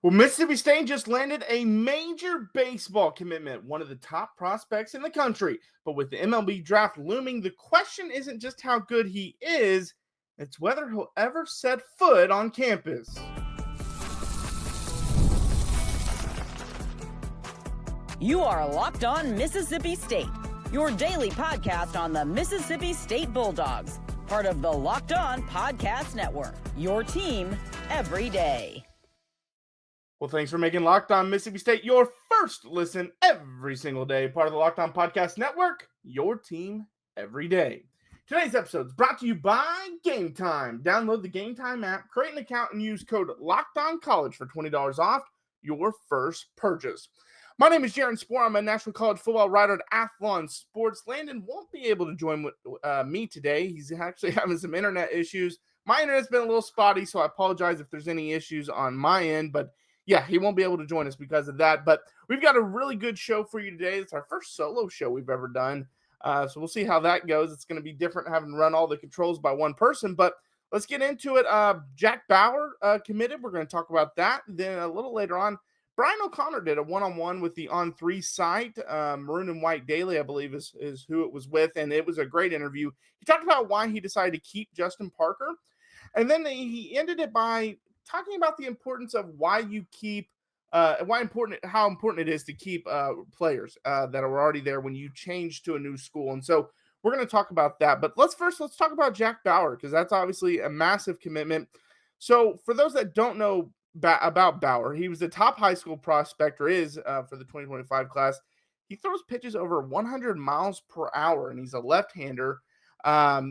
Well, Mississippi State just landed a major baseball commitment, one of the top prospects in the country. But with the MLB draft looming, the question isn't just how good he is, it's whether he'll ever set foot on campus. You are Locked On Mississippi State, your daily podcast on the Mississippi State Bulldogs, part of the Locked On Podcast Network, your team every day. Well, thanks for making Locked On Mississippi State your first listen every single day. Part of the Locked On Podcast Network, your team every day. Today's episode is brought to you by Gametime. Download the Gametime app, create an account, and use code LOCKEDONCollege for $20 off your first purchase. My name is Jaron Spoor. I'm a national college football writer at Athlon Sports. Landon won't be able to join me today. He's actually having some internet issues. My internet's been a little spotty, so I apologize if there's any issues on my end, but yeah, he won't be able to join us because of that. But we've got a really good show for you today. It's our first solo show we've ever done. So we'll see how that goes. It's going to be different having to run all the controls by one person. But let's get into it. Jack Bauer committed. We're going to talk about that. Then a little later on, Brian O'Connor did a one-on-one with the On3 site. Maroon and White Daily, I believe, is who it was with. And it was a great interview. He talked about why he decided to keep Justin Parker. And then he ended it by talking about the importance of why you keep, how important it is to keep players that are already there when you change to a new school. And so we're going to talk about that. But let's talk about Jack Bauer, because that's obviously a massive commitment. So for those that don't know about Bauer, he was the top high school prospect, or is for the 2025 class. He throws pitches over 100 miles per hour, and he's a left-hander.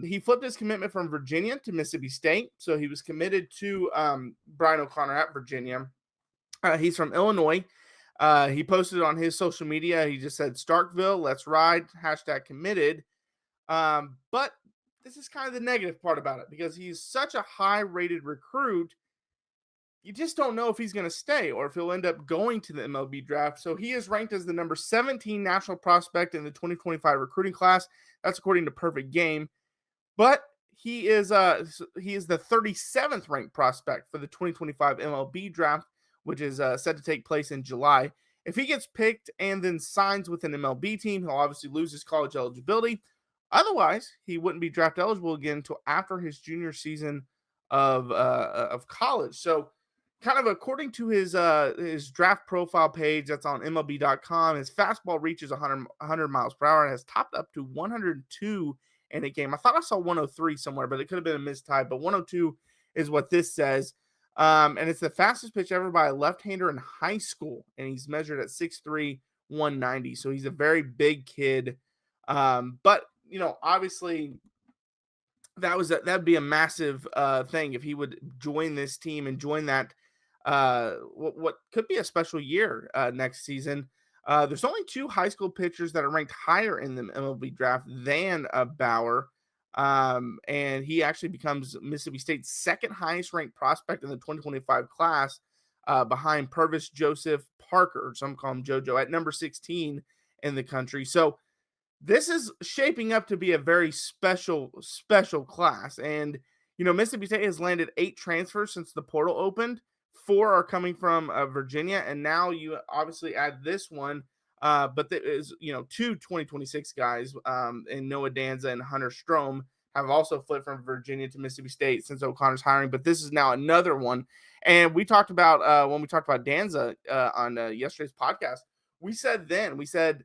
He flipped his commitment from Virginia to Mississippi State. So he was committed to Brian O'Connor at Virginia. He's from Illinois. He posted on his social media. He just said, Starkville, let's ride, #committed. But this is kind of the negative part about it, because he's such a high-rated recruit. You just don't know if he's going to stay or if he'll end up going to the MLB draft. So he is ranked as the number 17 national prospect in the 2025 recruiting class. That's according to Perfect Game. But he is the 37th ranked prospect for the 2025 MLB draft, which is set to take place in July. If he gets picked and then signs with an MLB team, he'll obviously lose his college eligibility. Otherwise, he wouldn't be draft eligible again until after his junior season of college. So kind of according to his draft profile page that's on MLB.com, his fastball reaches 100 miles per hour and has topped up to 102 in a game. I thought I saw 103 somewhere, but it could have been a mistype. But 102 is what this says. And it's the fastest pitch ever by a left-hander in high school. And he's measured at 6'3", 190. So he's a very big kid. But, obviously that'd be a massive thing if he would join this team and join that what could be a special year next season. There's only 2 high school pitchers that are ranked higher in the MLB draft than Bauer. And he actually becomes Mississippi State's second highest ranked prospect in the 2025 class, behind Purvis Joseph Parker, some call him JoJo, at number 16 in the country. So this is shaping up to be a very special class. And, Mississippi State has landed 8 transfers since the portal opened. 4 are coming from Virginia, and now you obviously add this one. But there is, 2 2026 guys, and Noah Danza and Hunter Strom have also flipped from Virginia to Mississippi State since O'Connor's hiring. But this is now another one. And we talked about, when we talked about Danza on yesterday's podcast, we said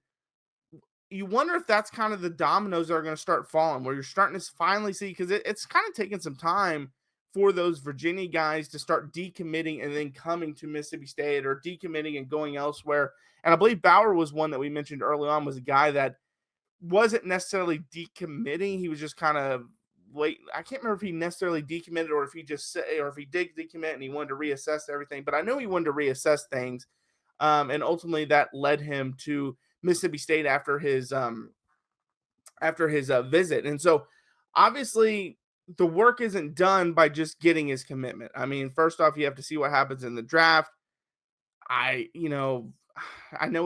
you wonder if that's kind of the dominoes that are going to start falling, where you're starting to finally see, because it's kind of taken some time for those Virginia guys to start decommitting and then coming to Mississippi State, or decommitting and going elsewhere. And I believe Bauer was one that we mentioned early on, was a guy that wasn't necessarily decommitting. He was just kind of wait. I can't remember if he necessarily decommitted or if he just said, or if he did decommit and he wanted to reassess everything. But I know he wanted to reassess things. And ultimately that led him to Mississippi State after his visit. And so obviously the work isn't done by just getting his commitment. I mean, first off, you have to see what happens in the draft. I know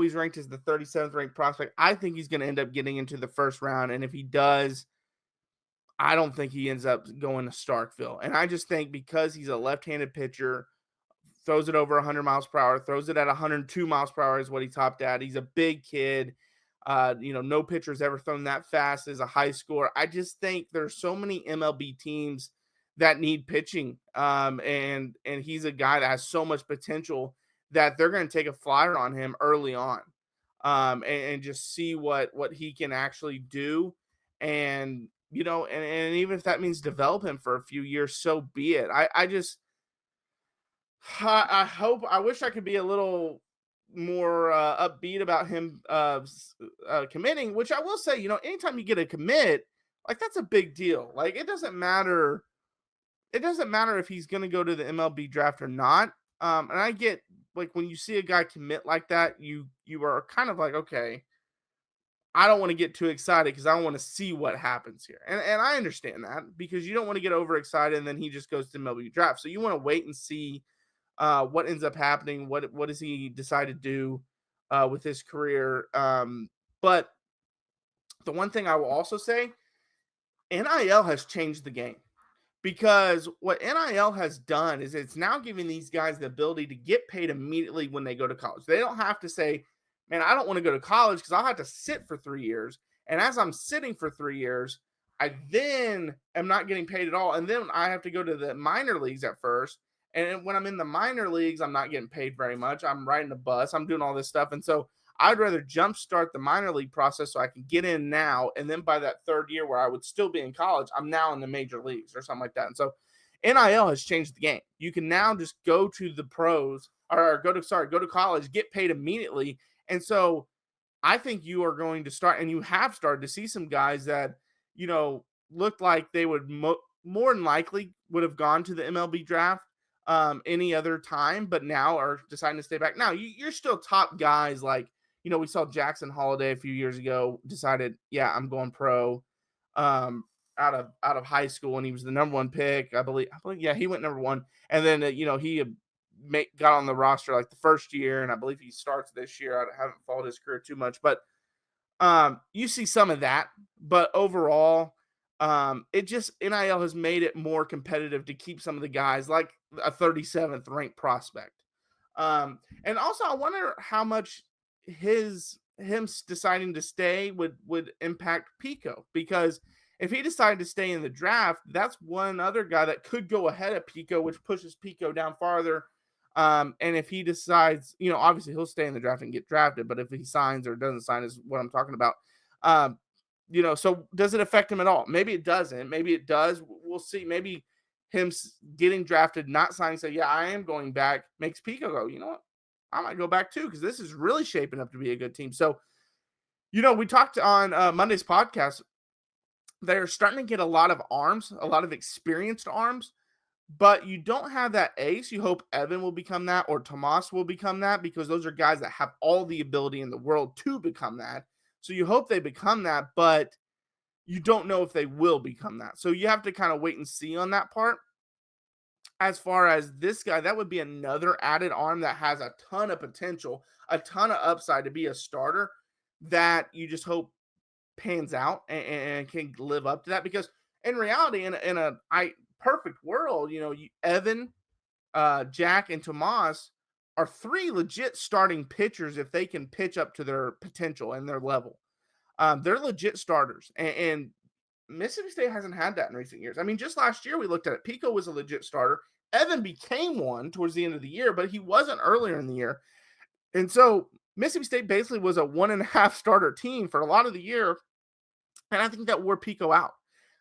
he's ranked as the 37th ranked prospect. I think he's going to end up getting into the first round. And if he does, I don't think he ends up going to Starkville. And I just think because he's a left-handed pitcher, throws it over 100 miles per hour, throws it at 102 miles per hour is what he topped at. He's a big kid. No pitcher's ever thrown that fast as a high schooler. I just think there's so many MLB teams that need pitching. And he's a guy that has so much potential that they're going to take a flyer on him early on. And just see what he can actually do. And and even if that means develop him for a few years, so be it. I wish I could be a little more upbeat about him committing, which I will say, anytime you get a commit, like that's a big deal. Like it doesn't matter. It doesn't matter if he's going to go to the MLB draft or not. And I get like when you see a guy commit like that, you are kind of like, okay, I don't want to get too excited because I want to see what happens here. And I understand that because you don't want to get overexcited and then he just goes to MLB draft. So you want to wait and see what ends up happening. What does he decide to do with his career? But the one thing I will also say, NIL has changed the game. Because what NIL has done is it's now giving these guys the ability to get paid immediately when they go to college. They don't have to say, man, I don't want to go to college because I'll have to sit for 3 years. And as I'm sitting for 3 years, I then am not getting paid at all. And then I have to go to the minor leagues at first. And when I'm in the minor leagues, I'm not getting paid very much. I'm riding a bus. I'm doing all this stuff. And so I'd rather jumpstart the minor league process so I can get in now. And then by that 3rd year where I would still be in college, I'm now in the major leagues or something like that. And so NIL has changed the game. You can now just go to the pros or go to college, get paid immediately. And so I think you are going to start, and you have started to see some guys that, looked like they would more than likely would have gone to the MLB draft any other time, but now are deciding to stay back. Now you're still top guys like, we saw Jackson Holiday a few years ago decided, yeah, I'm going pro out of high school, and he was the number 1 pick. I believe, yeah, he went number 1. And then, he got on the roster like the first year, and I believe he starts this year. I haven't followed his career too much, but you see some of that. But overall, it just NIL has made it more competitive to keep some of the guys like a 37th ranked prospect. And also I wonder how much him deciding to stay would impact Pico, because if he decided to stay in the draft, that's one other guy that could go ahead of Pico, which pushes Pico down farther. And if he decides, obviously he'll stay in the draft and get drafted, but if he signs or doesn't sign is what I'm talking about. So does it affect him at all? Maybe it doesn't. Maybe it does. We'll see. Maybe him getting drafted, not signing, say, yeah, I am going back, makes Pico go, you know what? I might go back too, because this is really shaping up to be a good team. So, we talked on Monday's podcast. They're starting to get a lot of arms, a lot of experienced arms, but you don't have that ace. You hope Evan will become that or Tomas will become that, because those are guys that have all the ability in the world to become that. So you hope they become that, but you don't know if they will become that. So you have to kind of wait and see on that part. As far as this guy, that would be another added arm that has a ton of potential, a ton of upside to be a starter that you just hope pans out and can live up to that. Because in reality, in a perfect world, Evan, Jack, and Tomas are 3 legit starting pitchers if they can pitch up to their potential and their level. They're legit starters, and Mississippi State hasn't had that in recent years. I mean, just last year we looked at it. Pico was a legit starter. Evan became one towards the end of the year, but he wasn't earlier in the year. And so Mississippi State basically was a 1.5 starter team for a lot of the year. And I think that wore Pico out.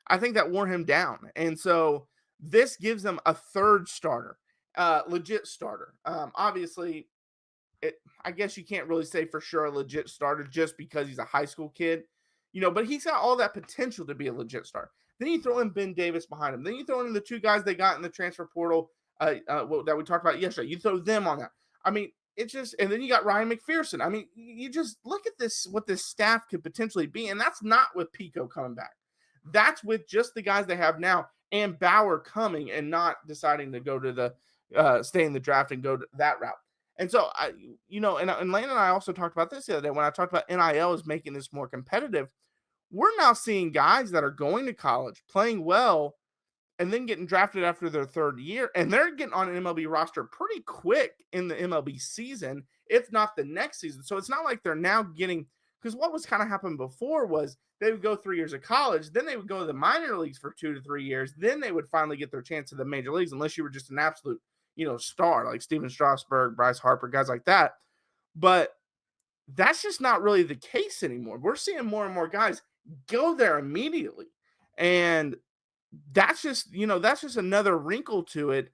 I think that wore him down. And so this gives them a 3rd starter, legit starter. Obviously, I guess you can't really say for sure a legit starter just because he's a high school kid, but he's got all that potential to be a legit starter. Then you throw in Ben Davis behind him. Then you throw in the 2 guys they got in the transfer portal that we talked about yesterday. You throw them on that. I mean, it's just, and then you got Ryan McPherson. I mean, you just look at this, what this staff could potentially be. And that's not with Pico coming back. That's with just the guys they have now and Bauer coming and not deciding to go to the stay in the draft and go to that route. And so, and Lane and I also talked about this the other day when I talked about NIL is making this more competitive. We're now seeing guys that are going to college, playing well, and then getting drafted after their third year. And they're getting on an MLB roster pretty quick in the MLB season, if not the next season. So it's not like they're now getting, because what was kind of happening before was they would go 3 years of college, then they would go to the minor leagues for 2 to 3 years, then they would finally get their chance to the major leagues, unless you were just an absolute, star like Steven Strasburg, Bryce Harper, guys like that. But that's just not really the case anymore. We're seeing more and more guys go there immediately. And that's just another wrinkle to it,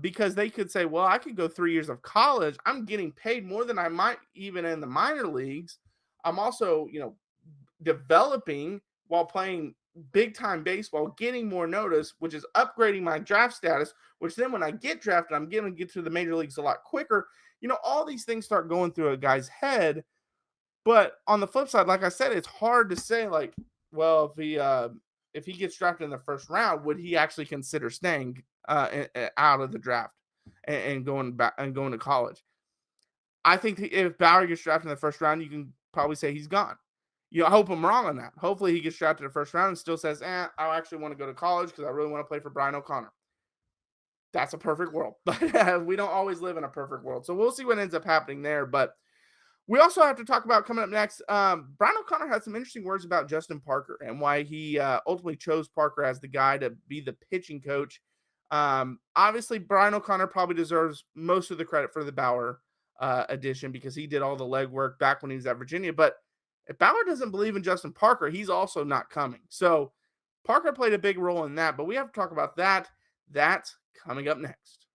because they could say, well, I could go 3 years of college. I'm getting paid more than I might even in the minor leagues. I'm also, developing while playing big time baseball, getting more notice, which is upgrading my draft status, which then when I get drafted, I'm going to get to the major leagues a lot quicker. All these things start going through a guy's head. But on the flip side, like I said, it's hard to say, like, well, if he gets drafted in the first round, would he actually consider staying out of the draft and going back and going to college? I think if Bauer gets drafted in the first round, you can probably say he's gone. I hope I'm wrong on that. Hopefully he gets drafted in the first round and still says, I actually want to go to college because I really want to play for Brian O'Connor. That's a perfect world. But we don't always live in a perfect world. So we'll see what ends up happening there. But we also have to talk about, coming up next, Brian O'Connor had some interesting words about Justin Parker and why he ultimately chose Parker as the guy to be the pitching coach. Obviously, Brian O'Connor probably deserves most of the credit for the Bauer addition, because he did all the legwork back when he was at Virginia. But if Bauer doesn't believe in Justin Parker, he's also not coming. So Parker played a big role in that, but we have to talk about that. That's coming up next.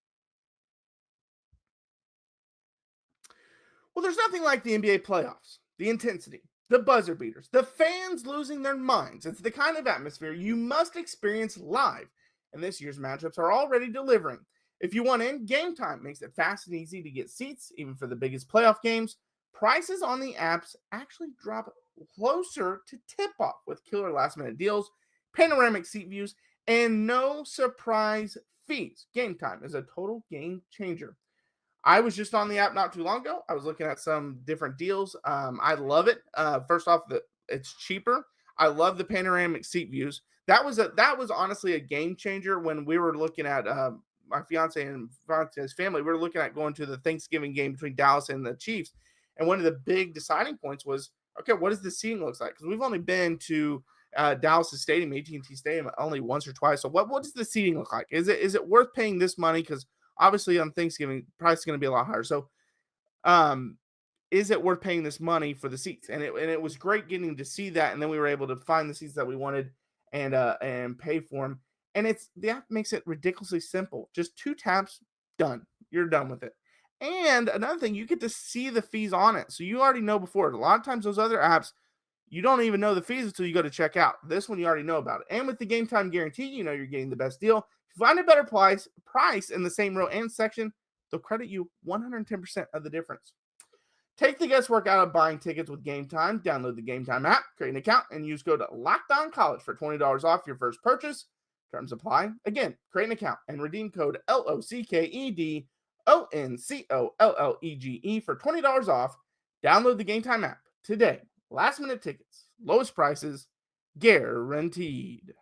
Well, there's nothing like the NBA playoffs. The intensity, the buzzer beaters, the fans losing their minds. It's the kind of atmosphere you must experience live, and this year's matchups are already delivering. If you want in, Gametime makes it fast and easy to get seats, even for the biggest playoff games. Prices on the apps actually drop closer to tip-off with killer last-minute deals, panoramic seat views, and no surprise fees. Gametime is a total game changer. I was just on the app not too long ago. I was looking at some different deals. I love it. First off, it's cheaper. I love the panoramic seat views. That was honestly a game changer when we were looking at my fiance and fiance's family. We were looking at going to the Thanksgiving game between Dallas and the Chiefs. And one of the big deciding points was, okay, what does the seating look like? Because we've only been to Dallas' stadium, AT&T Stadium, only once or twice. So what does the seating look like? Is it worth paying this money? Because obviously on Thanksgiving, price is going to be a lot higher. So is it worth paying this money for the seats? And it was great getting to see that. And then we were able to find the seats that we wanted and pay for them. And the app makes it ridiculously simple. Just 2 taps, done. You're done with it. And another thing, you get to see the fees on it. So you already know before. A lot of times those other apps, you don't even know the fees until you go to check out. This one, you already know about it. And with the game time guarantee, you know you're getting the best deal. If you find a better price in the same row and section, they'll credit you 110% of the difference. Take the guesswork out of buying tickets with Game Time. Download the Game Time app, create an account, and use code LOCKEDONCollege for $20 off your first purchase. Terms apply. Again, create an account and redeem code LOCKEDONCOLLEGE for $20 off. Download the Game Time app today. Last minute tickets, lowest prices, guaranteed.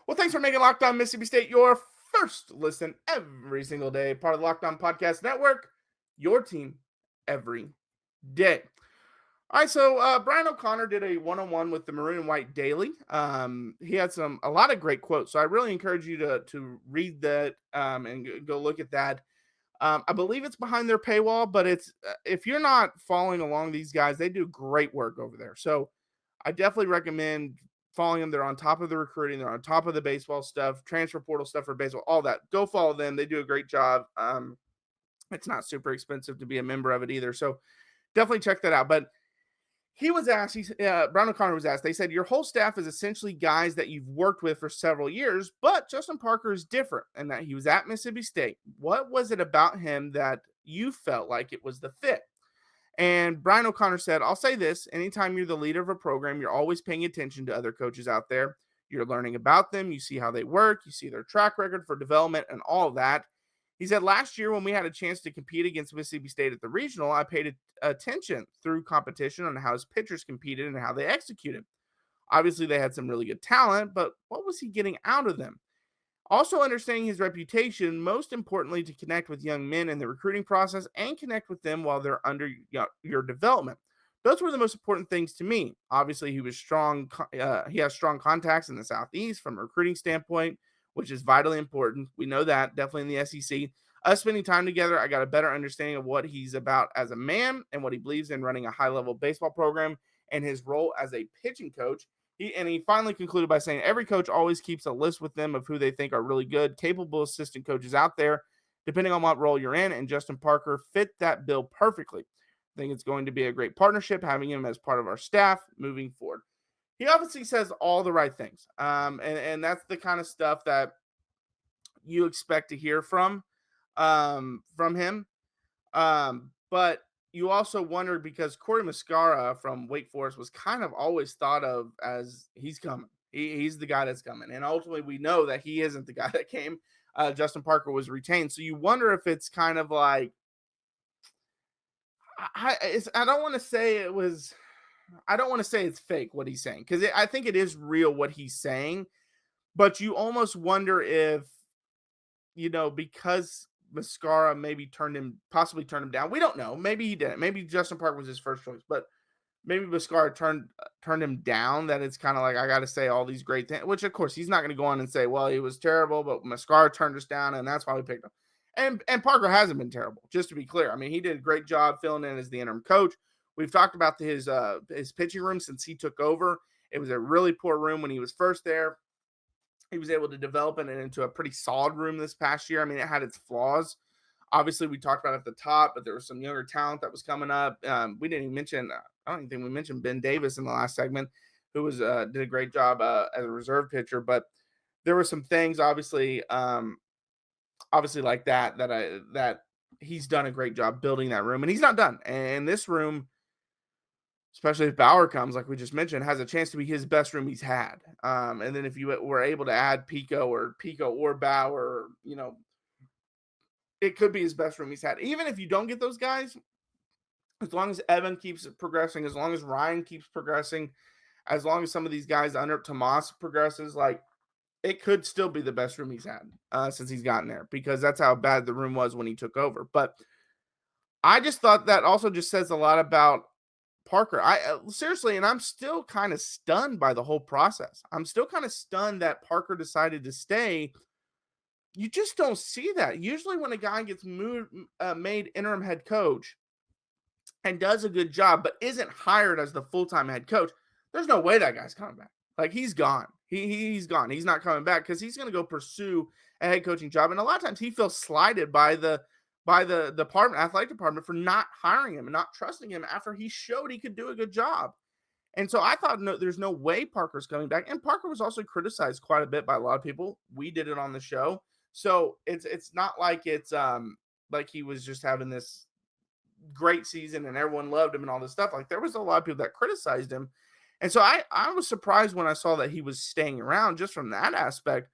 Well, thanks for making Locked On Mississippi State your first listen every single day. Part of the Locked On Podcast Network, your team every day. All right, so Brian O'Connor did a one-on-one with the Maroon and White Daily. He had a lot of great quotes, so I really encourage you to read that and go look at that. I believe it's behind their paywall, but it's if you're not following along these guys, they do great work over there. So I definitely recommend following them. They're on top of the recruiting. They're on top of the baseball stuff, transfer portal stuff for baseball, all that. Go follow them. They do a great job. It's not super expensive to be a member of it either. So definitely check that out. But he was asked, Brian O'Connor was asked, they said, your whole staff is essentially guys that you've worked with for several years, but Justin Parker is different in that he was at Mississippi State. What was it about him that you felt like it was the fit? And Brian O'Connor said, I'll say this, anytime you're the leader of a program, you're always paying attention to other coaches out there. You're learning about them. You see how they work. You see their track record for development and all of that. He said, last year when we had a chance to compete against Mississippi State at the regional, I paid attention through competition on how his pitchers competed and how they executed. Obviously, they had some really good talent, but what was he getting out of them? Also, understanding his reputation, most importantly, to connect with young men in the recruiting process and connect with them while they're under your development. Those were the most important things to me. Obviously, he was strong. He has strong contacts in the Southeast from a recruiting standpoint, which is vitally important. We know that definitely in the SEC. Us spending time together, I got a better understanding of what he's about as a man and what he believes in running a high-level baseball program and his role as a pitching coach. He finally concluded by saying every coach always keeps a list with them of who they think are really good, capable assistant coaches out there, depending on what role you're in. And Justin Parker fit that bill perfectly. I think it's going to be a great partnership having him as part of our staff moving forward. He obviously says all the right things. And that's the kind of stuff that you expect to hear from him. But you also wondered because Corey Mascara from Wake Forest was kind of always thought of as he's coming. He's the guy that's coming. And ultimately, we know that he isn't the guy that came. Justin Parker was retained. So you wonder if it's kind of like, I don't want to say it was, I don't want to say it's fake what he's saying because I think it is real what he's saying. But you almost wonder if, because Mascara possibly turned him down. We don't know. Maybe he didn't. Maybe Justin Park was his first choice, but maybe Mascara turned him down. That it's kind of like I got to say all these great things. Which of course he's not going to go on and say, well, he was terrible, but Mascara turned us down, and that's why we picked him. And Parker hasn't been terrible. Just to be clear, I mean he did a great job filling in as the interim coach. We've talked about his pitching room since he took over. It was a really poor room when he was first there. He was able to develop it into a pretty solid room this past year. I mean, it had its flaws. Obviously, we talked about it at the top, but there was some younger talent that was coming up. We didn't even mention, I don't even think we mentioned Ben Davis in the last segment, who was did a great job as a reserve pitcher. But there were some things, obviously like that he's done a great job building that room, and he's not done. And this room, especially if Bauer comes, like we just mentioned, has a chance to be his best room he's had. And then if you were able to add Pico or Bauer, it could be his best room he's had. Even if you don't get those guys, as long as Evan keeps progressing, as long as Ryan keeps progressing, as long as some of these guys under Tomas progresses, like it could still be the best room he's had since he's gotten there, because that's how bad the room was when he took over. But I just thought that also just says a lot about Parker. Seriously, and I'm still kind of stunned by the whole process. I'm still kind of stunned that Parker decided to stay. You just don't see that. Usually when a guy gets made interim head coach and does a good job, but isn't hired as the full-time head coach, there's no way that guy's coming back. Like he's gone. He's gone. He's not coming back because he's going to go pursue a head coaching job. And a lot of times he feels slighted by the athletic department for not hiring him and not trusting him after he showed he could do a good job. And so I thought, no, there's no way Parker's coming back. And Parker was also criticized quite a bit by a lot of people. We did it on the show. So it's not like it's like he was just having this great season and everyone loved him and all this stuff. Like there was a lot of people that criticized him. And so I was surprised when I saw that he was staying around just from that aspect.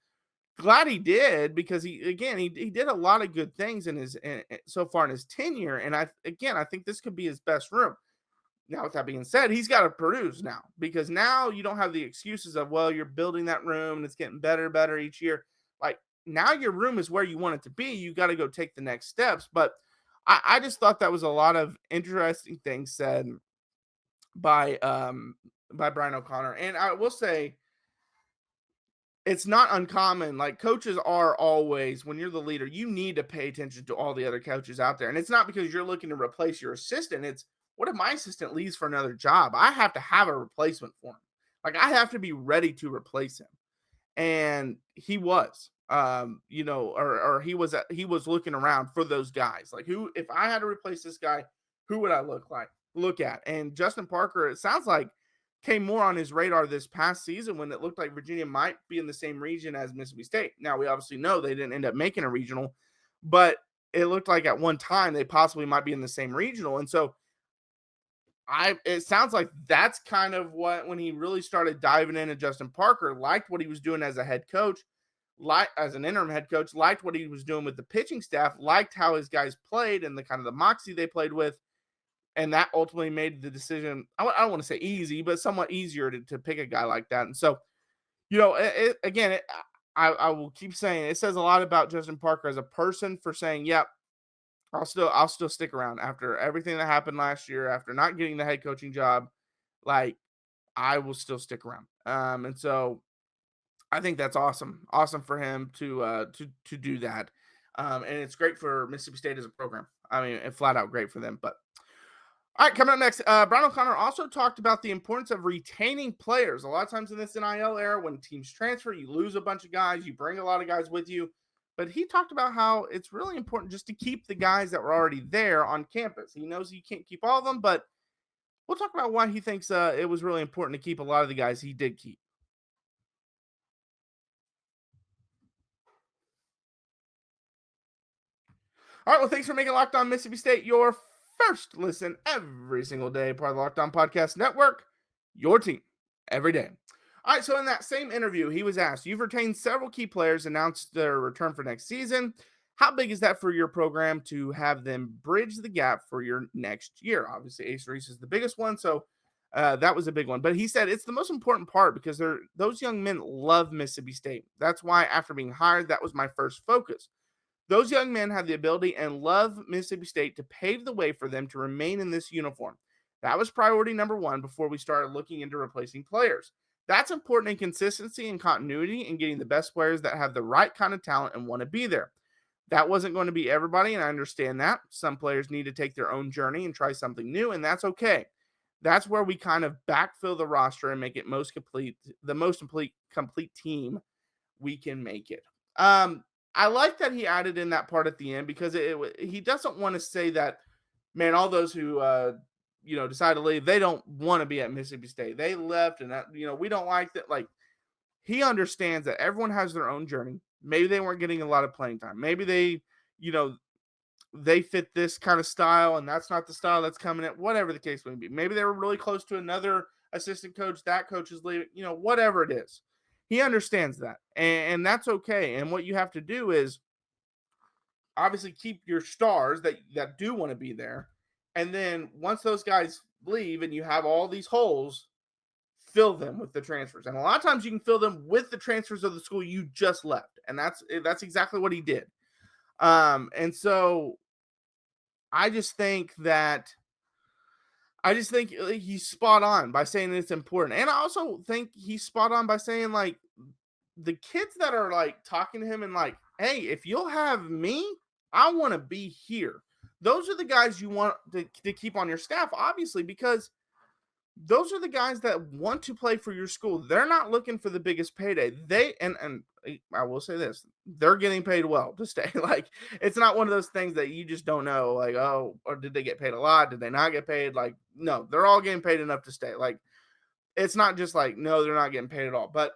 Glad he did, because he did a lot of good things so far in his tenure. And I think this could be his best room. Now, with that being said, he's got to produce now, because now you don't have the excuses of, well, you're building that room and it's getting better each year. Like now your room is where you want it to be. You got to go take the next steps. But I just thought that was a lot of interesting things said by Brian O'Connor. And I will say, it's not uncommon. Like coaches are always, when you're the leader, you need to pay attention to all the other coaches out there. And it's not because you're looking to replace your assistant. It's, what if my assistant leaves for another job? I have to have a replacement for him. Like I have to be ready to replace him. And he was, or he was looking around for those guys. Like if I had to replace this guy, who would I look at? And Justin Parker, it sounds like, came more on his radar this past season when it looked like Virginia might be in the same region as Mississippi State. Now, we obviously know they didn't end up making a regional, but it looked like at one time they possibly might be in the same regional. And so it sounds like that's kind of when he really started diving into Justin Parker, liked what he was doing as a head coach, as an interim head coach, liked what he was doing with the pitching staff, liked how his guys played and the kind of the moxie they played with. And that ultimately made the decision, I don't want to say easy, but somewhat easier to pick a guy like that. And so, I will keep saying it says a lot about Justin Parker as a person for saying, "Yep, I'll still stick around after everything that happened last year, after not getting the head coaching job. Like, I will still stick around." And so I think that's awesome. Awesome for him to do that. And it's great for Mississippi State as a program. I mean, it flat out great for them. But all right, coming up next, Brian O'Connor also talked about the importance of retaining players. A lot of times in this NIL era, when teams transfer, you lose a bunch of guys, you bring a lot of guys with you. But he talked about how it's really important just to keep the guys that were already there on campus. He knows you can't keep all of them, but we'll talk about why he thinks it was really important to keep a lot of the guys he did keep. All right, well, thanks for making Locked On Mississippi State your first listen every single day, part of the Locked On Podcast Network, your team every day. All right, so in that same interview, he was asked, you've retained several key players, announced their return for next season. How big is that for your program to have them bridge the gap for your next year? Obviously, Ace Reese is the biggest one, so that was a big one. But he said it's the most important part because those young men love Mississippi State. That's why after being hired, that was my first focus. Those young men have the ability and love Mississippi State to pave the way for them to remain in this uniform. That was priority number one before we started looking into replacing players. That's important in consistency and continuity and getting the best players that have the right kind of talent and want to be there. That wasn't going to be everybody, and I understand that. Some players need to take their own journey and try something new, and that's okay. That's where we kind of backfill the roster and make it the most complete team we can make it. I like that he added in that part at the end because he doesn't want to say that, man, all those who decide to leave, they don't want to be at Mississippi State. They left, and that, we don't like that. Like, he understands that everyone has their own journey. Maybe they weren't getting a lot of playing time. Maybe they fit this kind of style, and that's not the style that's coming in. Whatever the case may be. Maybe they were really close to another assistant coach. That coach is leaving. Whatever it is. He understands that, and that's okay. And what you have to do is obviously keep your stars that do want to be there. And then once those guys leave and you have all these holes, fill them with the transfers. And a lot of times you can fill them with the transfers of the school you just left. And that's exactly what he did. And so I just think he's spot on by saying it's important. And I also think he's spot on by saying, like, the kids that are, like, talking to him and, like, hey, if you'll have me, I want to be here. Those are the guys you want to keep on your staff, obviously, because those are the guys that want to play for your school. They're not looking for the biggest payday. And I will say this, they're getting paid well to stay. Like, it's not one of those things that you just don't know, like, oh, or did they get paid a lot? Did they not get paid? Like, no, they're all getting paid enough to stay. Like, it's not just like, no, they're not getting paid at all. But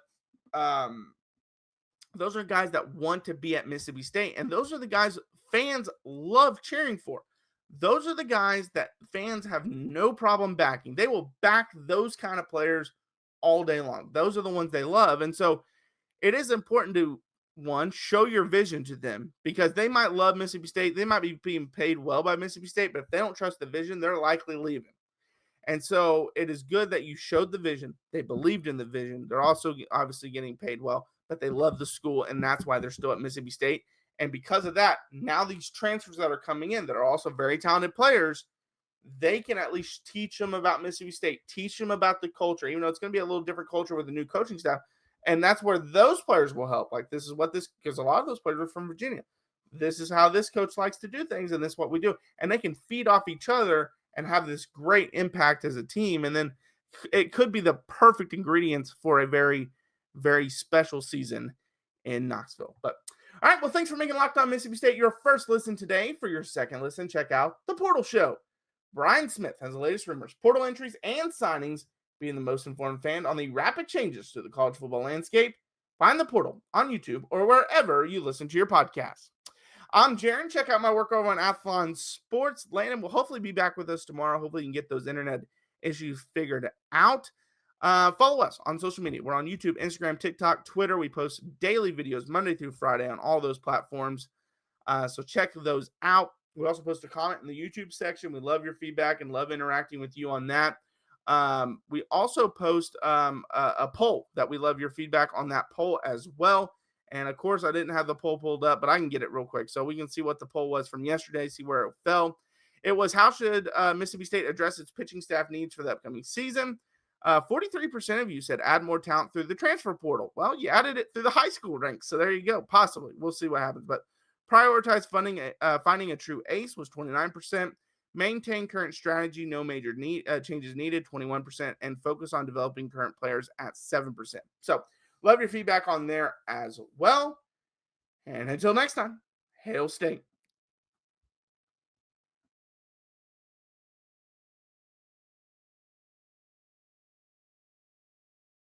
those are guys that want to be at Mississippi State. And those are the guys fans love cheering for. Those are the guys that fans have no problem backing. They will back those kind of players all day long. Those are the ones they love. And so it is important to, one, show your vision to them, because they might love Mississippi State. They might be being paid well by Mississippi State, but if they don't trust the vision, they're likely leaving. And so it is good that you showed the vision. They believed in the vision. They're also obviously getting paid well, but they love the school, and that's why they're still at Mississippi State. And because of that, now these transfers that are coming in that are also very talented players, they can at least teach them about Mississippi State, teach them about the culture, even though it's going to be a little different culture with the new coaching staff. And that's where those players will help. Like, because a lot of those players are from Virginia. This is how this coach likes to do things, and this is what we do. And they can feed off each other and have this great impact as a team. And then it could be the perfect ingredients for a very, very special season in Knoxville. But all right, well, thanks for making Locked On Mississippi State your first listen today. For your second listen, check out The Portal Show. Brian Smith has the latest rumors, portal entries, and signings, being the most informed fan on the rapid changes to the college football landscape. Find The Portal on YouTube or wherever you listen to your podcasts. I'm Jaron. Check out my work over on Athlon Sports. Landon will hopefully be back with us tomorrow. Hopefully you can get those internet issues figured out. Follow us on social media. We're on YouTube, Instagram, TikTok, Twitter. We post daily videos Monday through Friday on all those platforms. So check those out. We also post a comment in the YouTube section. We love your feedback and love interacting with you on that. We also post a poll that we love your feedback on that poll as well. And of course, I didn't have the poll pulled up, but I can get it real quick so we can see what the poll was from yesterday, see where it fell. It was, how should Mississippi State address its pitching staff needs for the upcoming season? 43% of you said add more talent through the transfer portal. Well, you added it through the high school ranks, so there you go. Possibly, we'll see what happens. But prioritize finding a true ace was 29%. Maintain current strategy, no major changes needed, 21%, and focus on developing current players at 7%. So, love your feedback on there as well. And until next time, Hail State.